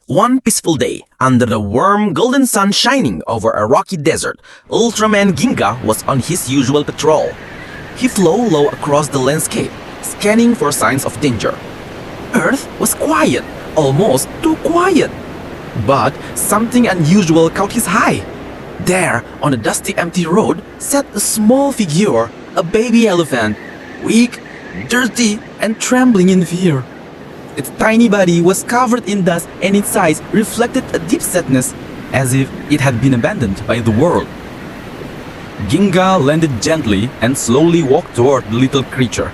One peaceful day, under the warm golden sun shining over a rocky desert, Ultraman Ginga was on his usual patrol. He flew low across the landscape, scanning for signs of danger. Earth was quiet, almost too quiet. But something unusual caught his eye. There, on a dusty empty road, sat a small figure, a baby elephant, weak, dirty, and trembling in fear. Its tiny body was covered in dust and its eyes reflected a deep sadness, as if it had been abandoned by the world. Ginga landed gently and slowly walked toward the little creature.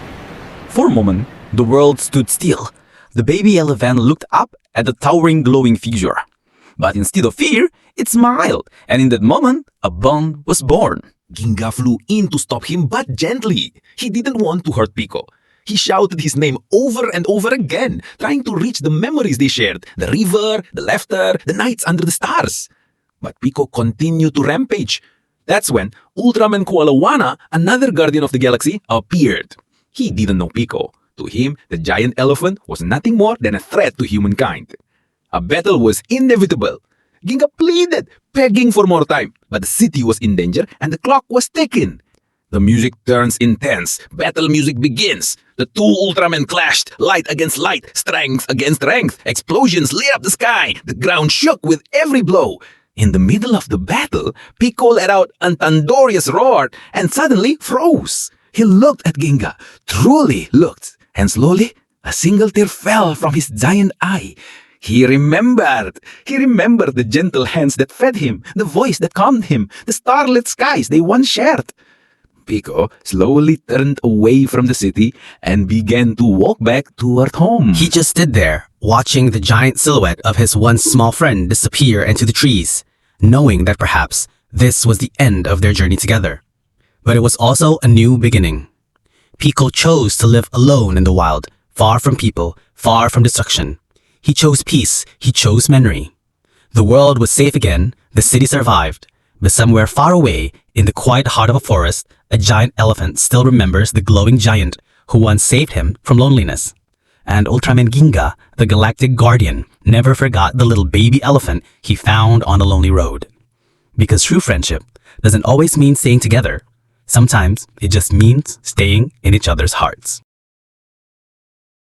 For a moment, the world stood still. The baby elephant looked up at the towering glowing figure. But instead of fear, it smiled, and in that moment, a bond was born. Ginga flew in to stop him, but gently. He didn't want to hurt Pico. He shouted his name over and over again, trying to reach the memories they shared, the river, the laughter, the nights under the stars. But Pico continued to rampage. That's when Ultraman Koalawana, another guardian of the galaxy, appeared. He didn't know Pico. To him, the giant elephant was nothing more than a threat to humankind. A battle was inevitable. Ginga pleaded, begging for more time, but the city was in danger and the clock was ticking. The music turns intense. Battle music begins. The two Ultramen clashed, light against light, strength against strength. Explosions lit up the sky. The ground shook with every blow. In the middle of the battle, Pico let out a thunderous roar and suddenly froze. He looked at Ginga, truly looked, and slowly a single tear fell from his giant eye. He remembered the gentle hands that fed him, the voice that calmed him, the starlit skies they once shared. Pico slowly turned away from the city and began to walk back toward home. He just stood there, watching the giant silhouette of his once small friend disappear into the trees, knowing that perhaps this was the end of their journey together. But it was also a new beginning. Pico chose to live alone in the wild, far from people, far from destruction. He chose peace, he chose memory. The world was safe again, the city survived, but somewhere far away, in the quiet heart of a forest, a giant elephant still remembers the glowing giant who once saved him from loneliness. And Ultraman Ginga, the galactic guardian, never forgot the little baby elephant he found on a lonely road. Because true friendship doesn't always mean staying together. Sometimes it just means staying in each other's hearts.